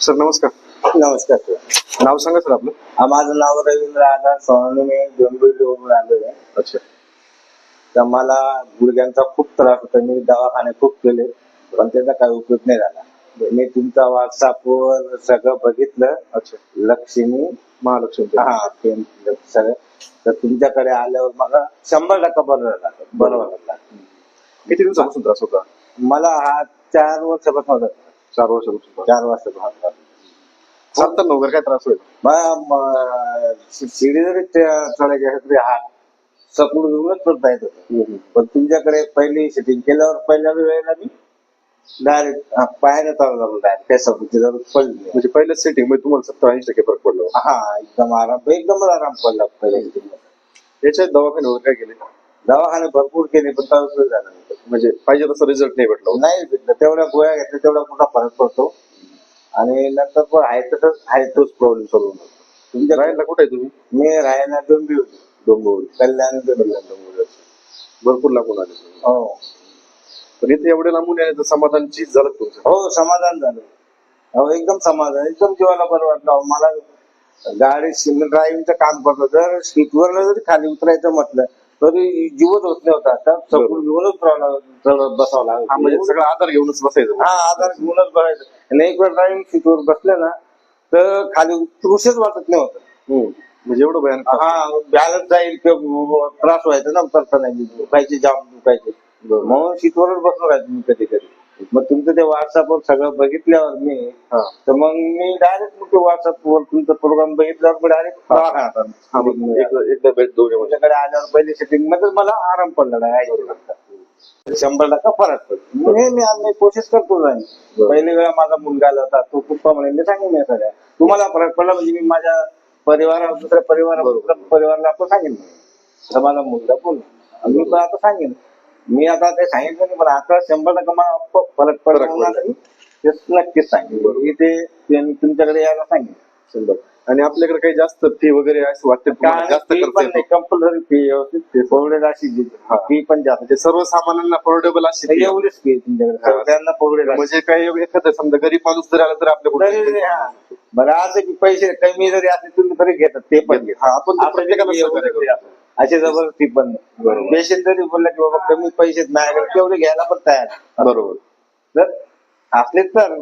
Sir नमस्कार. नमस्कार sir. नाव सांगा सर आपलं. माझं नाव रवींद्र आधार सोनवणे. मी डोंबिवलीवरून आलोय. अच्छा. तर मला गुडघ्यांचा खूप त्रास होता. मी दवाखाने खूप केले पण त्याचा काही उपयोग नाही झाला. मी तुमचा व्हॉट्सअपवर सगळं बघितलं. अच्छा. लक्ष्मी महालक्ष्मी. हा ते सगळं. तर तुमच्याकडे आल्यावर मला 100% बरं झाला. किती दिवसापासून त्रास होता? मला हा 4 वर्षापासून होता. 4 वर्षापासून. 4 वर्षापासून चालताना वगैरे काय त्रास होईल? शिडी जरी चढायची असेल तरी हात सकून घेऊनच चढता येत होतं. पण तुमच्याकडे पहिली सेटिंग केल्यावर पहिल्या वेळेला मी डायरेक्ट पायाने चालवला डायरेक्ट काही सकूनची जरूर पडली. म्हणजे पहिल्याच सेटिंग मध्ये तुम्हाला 70-80% फरक पडला? हा एकदम आराम पडला पहिल्या सेटिंग मध्ये. याच्यात दवाखाने वगैरे काय केले? दवाखाने भरपूर केले पण काही उपयोग झाला नाही. म्हणजे पाहिजे तसा रिझल्ट नाही भेटला? नाही भेटलं. तेवढ्या गोळ्या घेतल्या तेवढा मोठा फरक पडतो आणि नंतर पण आहे तोच प्रॉब्लेम सोडून. तुमच्या राहायला कुठे आहे तुम्ही? मी राहायला डोंबिवली कल्याण डोंबिवली. भरपूर लागून आले. हो. पण इथे एवढे लांबून यायचं समाधानची झालं तुमचं? हो समाधान झालं. हो एकदम समाधान. एकदम जीवाला बरं वाटलं. मला गाडी ड्रायव्हिंगचं काम करतो. जर सीटवर जरी खाली उतरायचं म्हटलं तरी जीवच होत नव्हता. तर सकून घेऊनच बसावं लागलं. म्हणजे सगळा आधार घेऊनच बसायचं? हा आधार घेऊनच बसायचं. आणि एक वेळ ड्रायव्हिंग सीटवर बसले ना तर खाली उतरूशच वाटत नव्हतं. म्हणजे एवढं भयानक? हा बॅलन्स जाईल किंवा त्रास व्हायचा ना उतरताना. दुखायचे जाम दुखायचे. म्हणून सीटवरच बसून राहायचं मी कधी कधी. मग तुमचं ते व्हॉट्सअपवर सगळं बघितल्यावर मी तर मग मी डायरेक्ट व्हॉट्सअपवर तुमचा प्रोग्राम बघितल्यावर मी डायरेक्ट दवाखान्यात एकदा भेट दोन तुमच्याकडे आल्यावर पहिली सेटिंग मध्ये मला आराम पडला नाही. 100% फरक पडतो. मी कोशिश करतो जाईल. पहिली वेळा माझा मुलगा आला होता. तो खूप म्हणे मी सांगेन सगळ्या तुम्हाला फरक पडला म्हणजे मी माझ्या परिवाराला दुसऱ्या परिवाराला आपण सांगेन. तर माझा मुलगा बोलला मी पण आता सांगेन. मी आता ते सांगितलं नाही पण आता 100% मला फरक पडला नक्कीच सांगेन. मी ते तुमच्याकडे यायला सांगेन 100%. आणि आपल्याकडे काही जास्त फी वगैरे असं वाटतं? जास्त कंपल्सरी फी व्यवस्थित परवडेल अशी फी पण जास्त. म्हणजे सर्वसामान्यांना परवडेबल अशी एवढीच फी तुमच्याकडे सगळ्यांना परवडेल. म्हणजे काही एखादं समजा गरीब माणूस जर आला तर आपल्याकडे बरं असं की पैसे कमी जरी असले तुम्ही तरी घेतात ते पण आपण प्रत्येकाला अशी जबरदस्ती पण नाही. पेशंट जरी बोलला की बाबा कमी पैसे माझ्याकडे तेवढे घ्यायला पण तयार. बरोबर. जर असले तर